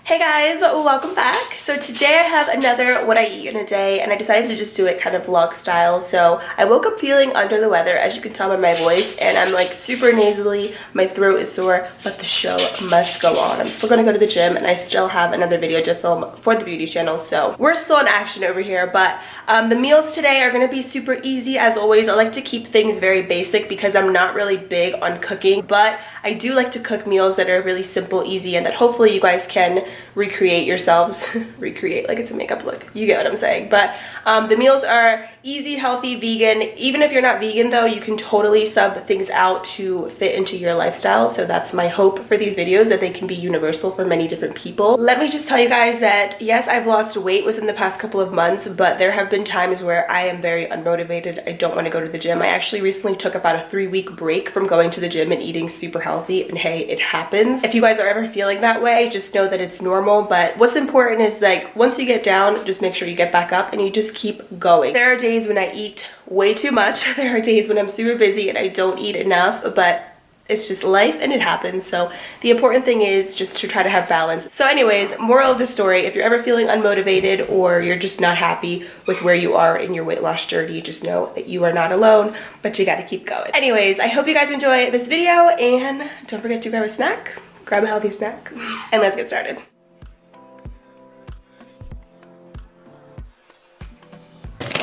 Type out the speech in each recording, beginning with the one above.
Hey guys, welcome back. So today I have another what I eat in a day, and I decided to just do it kind of vlog style. So I woke up feeling under the weather, as you can tell by my voice, and I'm like super nasally, my throat is sore, but the show must go on. I'm still gonna go to the gym, and I still have another video to film for the beauty channel, so we're still in action over here. But the meals today are gonna be super easy as always. I like to keep things very basic because I'm not really big on cooking, but I do like to cook meals that are really simple, easy, and that hopefully you guys can recreate yourselves. Recreate like it's a makeup look, you get what I'm saying. But the meals are easy, healthy, vegan. Even if you're not vegan though, you can totally sub things out to fit into your lifestyle. So that's my hope for these videos, that they can be universal for many different people. Let me just tell you guys that yes, I've lost weight within the past couple of months, but there have been times where I am very unmotivated. I don't want to go to the gym. I actually recently took about a 3-week break from going to the gym and eating super healthy, and hey, it happens. If you guys are ever feeling that way, just know that it's normal. But what's important is, like, once you get down, just make sure you get back up and you just keep going. There are days when I eat way too much. There are days when I'm super busy and I don't eat enough, but it's just life and it happens. So the important thing is just to try to have balance. So anyways, moral of the story, if you're ever feeling unmotivated or you're just not happy with where you are in your weight loss journey, just know that you are not alone, but you got to keep going. Anyways, I hope you guys enjoy this video, and don't forget to grab a snack, grab a healthy snack, and let's get started.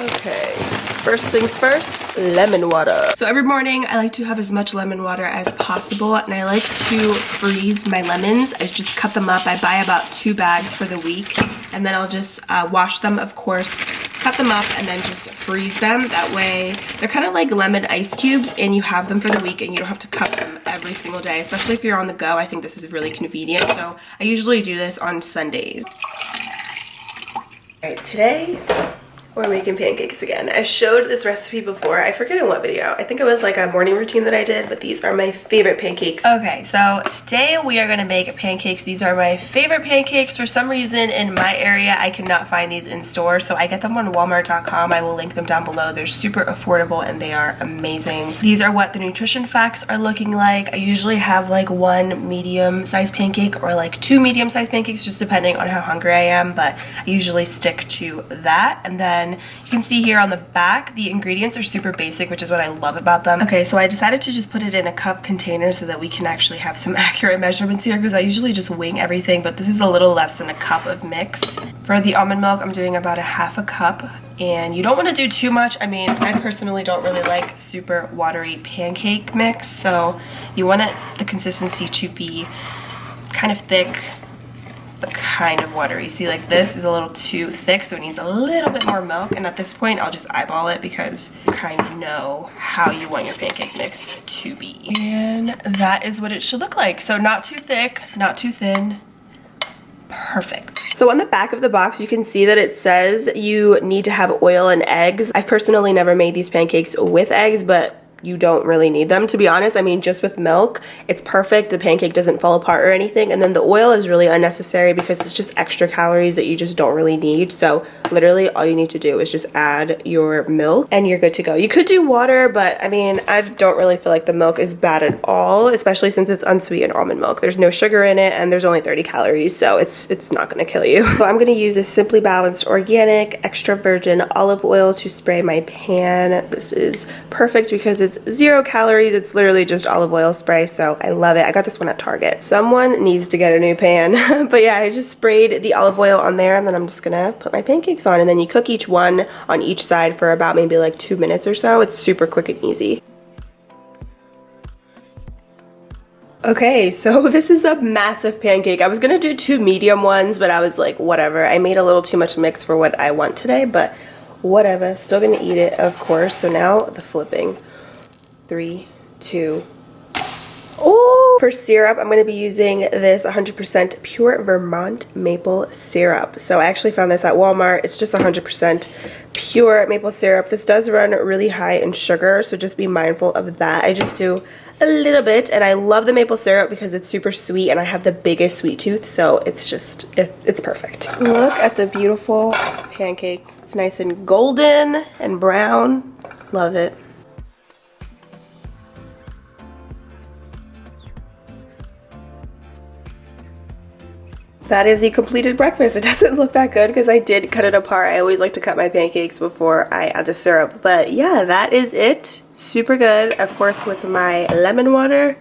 Okay, first things first, lemon water. So every morning I like to have as much lemon water as possible, and I like to freeze my lemons. I just cut them up. I buy about 2 bags for the week, and then I'll just wash them, of course, cut them up, and then just freeze them. That way they're kind of like lemon ice cubes, and you have them for the week and you don't have to cut them every single day, especially if you're on the go. I think this is really convenient, so I usually do this on Sundays. All right, today we're making pancakes again. I showed this recipe before. I forget in what video. I think it was like a morning routine that I did, but these are my favorite pancakes. Okay, so today we are gonna make pancakes. These are my favorite pancakes. For some reason in my area, I cannot find these in stores, so I get them on walmart.com. I will link them down below. They're super affordable and they are amazing. These are what the nutrition facts are looking like. I usually have like 1 medium-sized pancake or like 2 medium-sized pancakes, just depending on how hungry I am, but I usually stick to that. And then you can see here on the back, the ingredients are super basic, which is what I love about them. Okay, so I decided to just put it in a cup container so that we can actually have some accurate measurements here, because I usually just wing everything, but this is a little less than a cup of mix. For the almond milk, I'm doing about a 1/2 cup, and you don't want to do too much. I mean, I personally don't really like super watery pancake mix, so you want the consistency to be kind of thick, but kind of watery. See, like this is a little too thick, so it needs a little bit more milk. And at this point, I'll just eyeball it because you kind of know how you want your pancake mix to be. And that is what it should look like. So not too thick, not too thin. Perfect. So on the back of the box, you can see that it says you need to have oil and eggs. I've personally never made these pancakes with eggs, but you don't really need them, to be honest. I mean, just with milk, it's perfect. The pancake doesn't fall apart or anything. And then the oil is really unnecessary because it's just extra calories that you just don't really need. So literally all you need to do is just add your milk and you're good to go. You could do water, but I mean, I don't really feel like the milk is bad at all, especially since it's unsweetened almond milk. There's no sugar in it and there's only 30 calories, so it's not gonna kill you. So I'm gonna use this Simply Balanced organic extra virgin olive oil to spray my pan. This is perfect because it's 0 calories. It's literally just olive oil spray, so I love it. I got this one at Target. Someone needs to get a new pan. But yeah, I just sprayed the olive oil on there, and then I'm just gonna put my pancakes on, and then you cook each one on each side for about maybe like 2 minutes or so. It's super quick and easy. Okay, so this is a massive pancake. I was gonna do 2 medium ones, but I was like, whatever. I made a little too much mix for what I want today, but whatever. Still gonna eat it, of course. So now the flipping. 3, 2. Oh, for syrup, I'm going to be using this 100% pure Vermont maple syrup. So I actually found this at Walmart. It's just 100% pure maple syrup. This does run really high in sugar, so just be mindful of that. I just do a little bit, and I love the maple syrup because it's super sweet, and I have the biggest sweet tooth, so it's just, it's perfect. Look at the beautiful pancake. It's nice and golden and brown. Love it. that is the completed breakfast. It doesn't look that good because I did cut it apart. I always like to cut my pancakes before I add the syrup. But yeah, that is it. Super good. Of course, with my lemon water.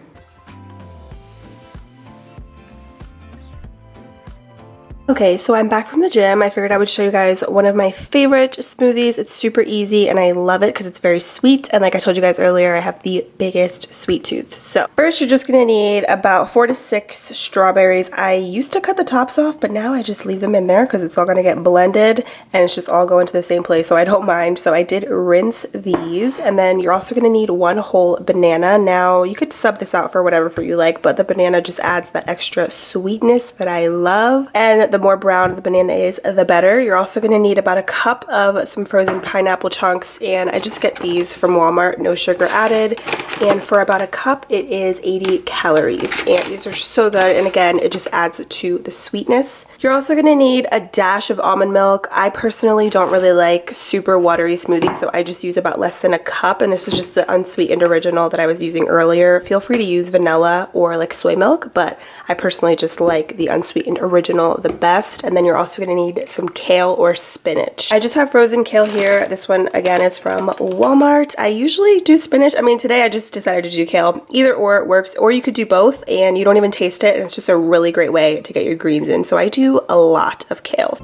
Okay, so I'm back from the gym. I figured I would show you guys one of my favorite smoothies. It's super easy and I love it because it's very sweet. And like I told you guys earlier, I have the biggest sweet tooth. So first, you're just gonna need about 4 to 6 strawberries. I used to cut the tops off, but now I just leave them in there because it's all gonna get blended and it's just all going to the same place, so I don't mind. So I did rinse these, and then you're also gonna need 1 whole banana. Now, you could sub this out for whatever fruit you like, but the banana just adds that extra sweetness that I love. And the more brown the banana is, the better. You're also going to need about a cup of some frozen pineapple chunks, and I just get these from Walmart, no sugar added. And for about a cup, it is 80 calories. And these are so good, and again, it just adds to the sweetness. You're also going to need a dash of almond milk. I personally don't really like super watery smoothies, so I just use about less than a cup, and this is just the unsweetened original that I was using earlier. Feel free to use vanilla or like soy milk, but I personally just like the unsweetened original the best. And then you're also going to need some kale or spinach. I just have frozen kale here. This one again is from Walmart. I usually do spinach. I mean, today I just decided to do kale. Either or works, or you could do both and you don't even taste it, and it's just a really great way to get your greens in. So I do a lot of kale.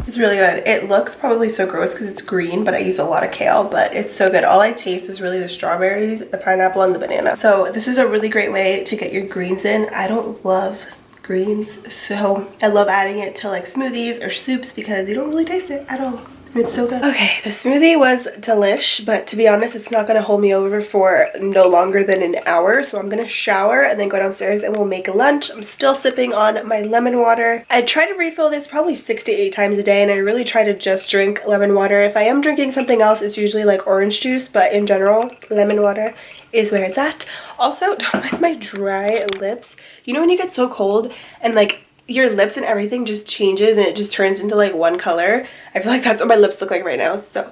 It's really good. It looks probably so gross because it's green, but I use a lot of kale, but it's so good. All I taste is really the strawberries, the pineapple, and the banana. So this is a really great way to get your greens in. I don't love greens, so I love adding it to like smoothies or soups because you don't really taste it at all. It's so good. Okay, the smoothie was delish, but to be honest, it's not gonna hold me over for no longer than an hour. So I'm gonna shower and then go downstairs and we'll make lunch. I'm still sipping on my lemon water. I try to refill this probably 6 to 8 times a day, and I really try to just drink lemon water. If I am drinking something else, it's usually like orange juice, but in general, lemon water is where it's at. Also, don't mind my dry lips. You know when you get so cold and like your lips and everything just changes and it just turns into like one color? I feel like that's what my lips look like right now, so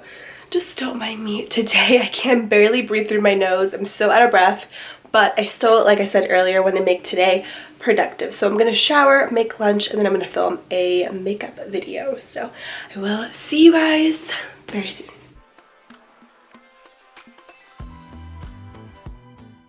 just don't mind me today. I can barely breathe through my nose. I'm so out of breath, but I still, like I said earlier, want to make today productive. So I'm gonna shower, make lunch, and then I'm gonna film a makeup video. So I will see you guys very soon.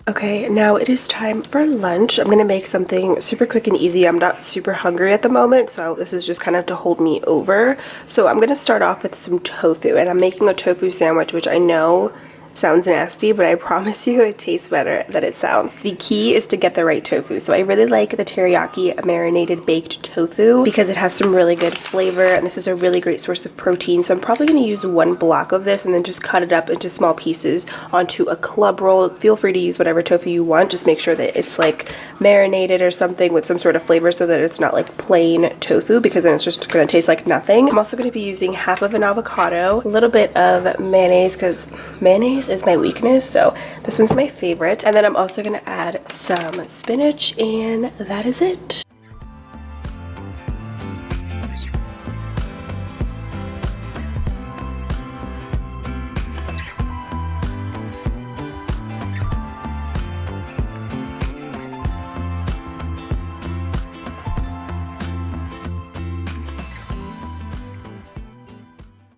Okay, now it is time for lunch. I'm gonna make something super quick and easy. I'm not super hungry at the moment, so this is just kind of to hold me over. So I'm gonna start off with some tofu, and I'm making a tofu sandwich, which I know sounds nasty, but I promise you it tastes better than it sounds. The key is to get the right tofu. So I really like the teriyaki marinated baked tofu because it has some really good flavor, and this is a really great source of protein. So I'm probably going to use 1 block of this and then just cut it up into small pieces onto a club roll. Feel free to use whatever tofu you want. Just make sure that it's like marinated or something with some sort of flavor so that it's not like plain tofu, because then it's just going to taste like nothing. I'm also going to be using half of an avocado, a little bit of mayonnaise because mayonnaise is my weakness, so this one's my favorite. And then I'm also going to add some spinach, and that is it.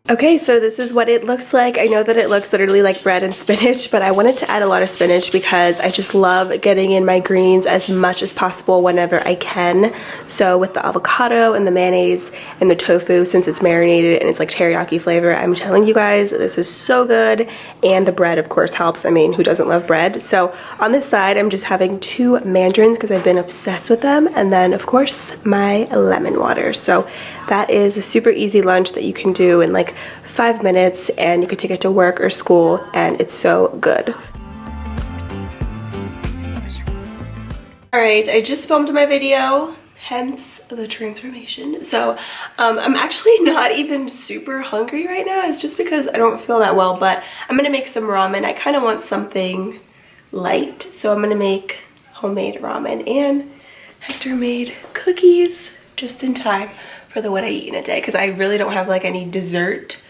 Okay, so this is what it looks like. I know that it looks literally like bread and spinach, but I wanted to add a lot of spinach because I just love getting in my greens as much as possible whenever I can. So with the avocado and the mayonnaise and the tofu, since it's marinated and it's like teriyaki flavor, I'm telling you guys, this is so good. And the bread, of course, helps. I mean, who doesn't love bread? So on this side, I'm just having 2 mandarins because I've been obsessed with them. And then, of course, my lemon water. So that is a super easy lunch that you can do in like 5 minutes, and you could take it to work or school, and it's so good. Alright, I just filmed my video, hence the transformation. So I'm actually not even super hungry right now. It's just because I don't feel that well, but I'm gonna make some ramen. I kind of want something light, so I'm gonna make homemade ramen, and Hector made cookies just in time for the what I eat in a day, because I really don't have like any dessert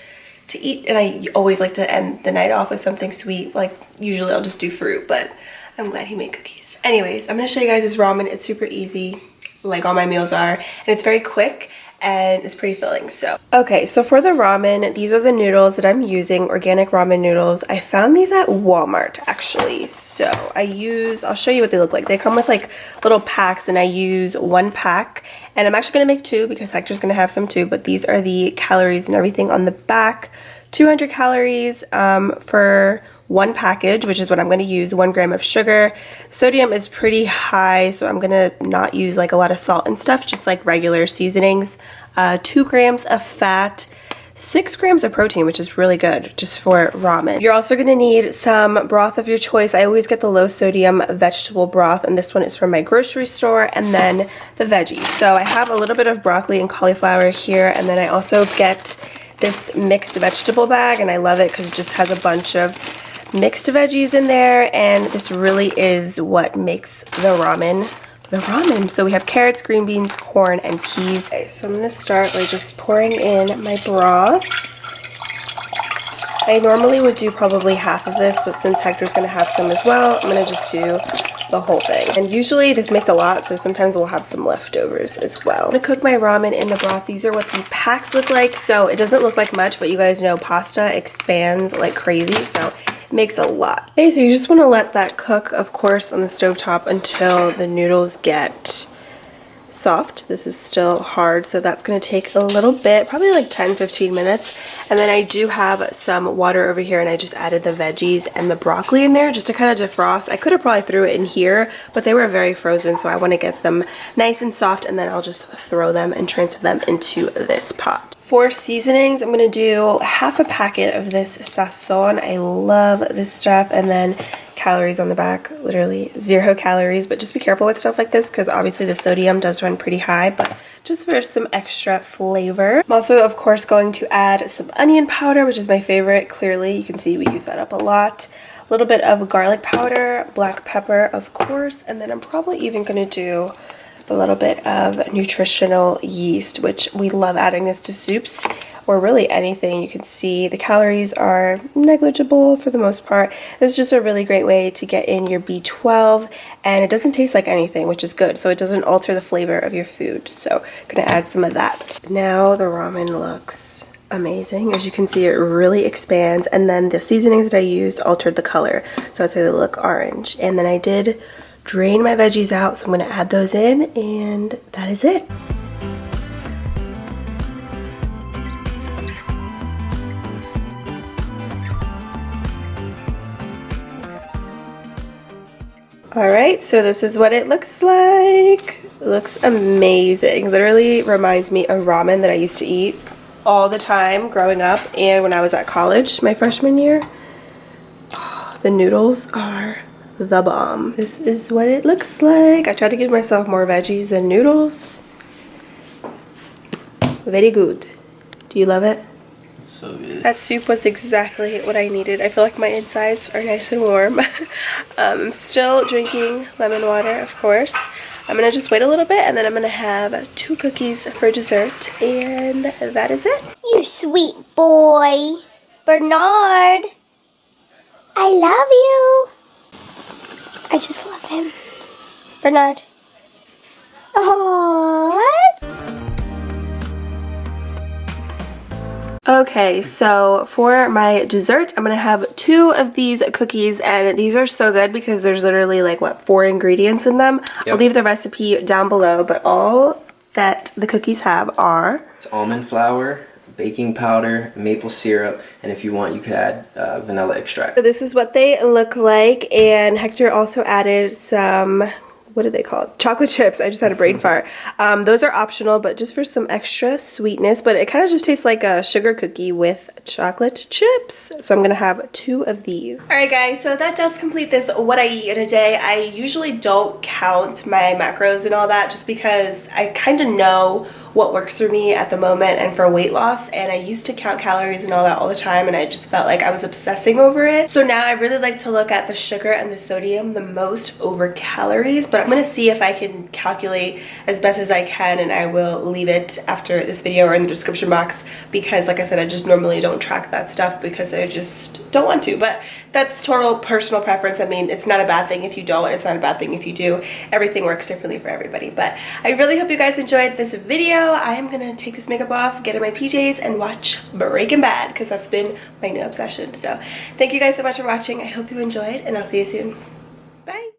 to eat, and I always like to end the night off with something sweet. Like usually I'll just do fruit, but I'm glad he made cookies. Anyways, I'm gonna show you guys this ramen. It's super easy, like all my meals are, and it's very quick and it's pretty filling. So okay, so for the ramen, these are the noodles that I'm using, organic ramen noodles. I found these at Walmart actually. So I'll show you what they look like. They come with like little packs, and I use 1 pack, and I'm actually gonna make 2 because Hector's gonna have some too, but these are the calories and everything on the back. 200 calories for 1 package, which is what I'm going to use. 1 gram of sugar. Sodium is pretty high, so I'm going to not use like a lot of salt and stuff, just like regular seasonings. 2 grams of fat, 6 grams of protein, which is really good just for ramen. You're also going to need some broth of your choice. I always get the low sodium vegetable broth, and this one is from my grocery store, and then the veggies. So I have a little bit of broccoli and cauliflower here, and then I also get this mixed vegetable bag, and I love it because it just has a bunch of mixed veggies in there, and this really is what makes the ramen the ramen. So we have carrots, green beans, corn, and peas. Okay, so I'm going to start by just pouring in my broth. I normally would do probably half of this, but since Hector's going to have some as well, I'm going to just do the whole thing. And usually this makes a lot, so sometimes we'll have some leftovers as well. I'm going to cook my ramen in the broth. These are what the packs look like, so it doesn't look like much, but you guys know pasta expands like crazy, so it makes a lot. Okay, so you just want to let that cook, of course, on the stovetop until the noodles get soft. This is still hard, so that's going to take a little bit, probably like 10-15 minutes. And then I do have some water over here, and I just added the veggies and the broccoli in there just to kind of defrost. I could have probably threw it in here, but they were very frozen, so I want to get them nice and soft, and then I'll just throw them and transfer them into this pot. For seasonings, I'm going to do half a packet of this sazon. I love this stuff. And then calories on the back, literally 0 calories, but just be careful with stuff like this because obviously the sodium does run pretty high, but just for some extra flavor. I'm also, of course, going to add some onion powder, which is my favorite. Clearly, you can see we use that up a lot. A little bit of garlic powder, black pepper, of course, and then I'm probably even going to do a little bit of nutritional yeast, which we love adding this to soups or really anything. You can see the calories are negligible for the most part. It's just a really great way to get in your B12, and it doesn't taste like anything, which is good, so it doesn't alter the flavor of your food. So I'm gonna add some of that. Now the ramen looks amazing. As you can see, it really expands, and then the seasonings that I used altered the color, so that's why they look orange. And then I did drain my veggies out, so I'm going to add those in, and that is it. Alright, so this is what it looks like. It looks amazing. Literally reminds me of ramen that I used to eat all the time growing up and when I was at college my freshman year. Oh, the noodles are the bomb. This is what it looks like. I tried to give myself more veggies than noodles. Very good. Do you love it? It's so good. That soup was exactly what I needed. I feel like my insides are nice and warm. I'm still drinking lemon water, of course. I'm gonna just wait a little bit, and then I'm gonna have 2 cookies for dessert, and that is it. You sweet boy. Bernard. I love you. I just love him. Bernard. Aww. Okay, so for my dessert, I'm gonna have 2 of these cookies, and these are so good because there's literally like, what, 4 ingredients in them? Yep. I'll leave the recipe down below, but all that the cookies have are... It's almond flour, baking powder, maple syrup, and if you want, you could add vanilla extract. So this is what they look like, and Hector also added some what are they called? Chocolate chips. I just had a brain fart. Those are optional, but just for some extra sweetness. But it kind of just tastes like a sugar cookie with chocolate chips. So I'm gonna have 2 of these. All right, guys, so that does complete this what I eat in a day. I usually don't count my macros and all that just because I kind of know what works for me at the moment and for weight loss, and I used to count calories and all that all the time, and I just felt like I was obsessing over it. So now I really like to look at the sugar and the sodium the most over calories, but I'm gonna see if I can calculate as best as I can, and I will leave it after this video or in the description box, because like I said, I just normally don't track that stuff because I just don't want to. But that's total personal preference. I mean, it's not a bad thing if you don't, it's not a bad thing if you do. Everything works differently for everybody. But I really hope you guys enjoyed this video. I am gonna take this makeup off, get in my PJs, and watch Breaking Bad, because that's been my new obsession. So thank you guys so much for watching. I hope you enjoyed, and I'll see you soon. Bye.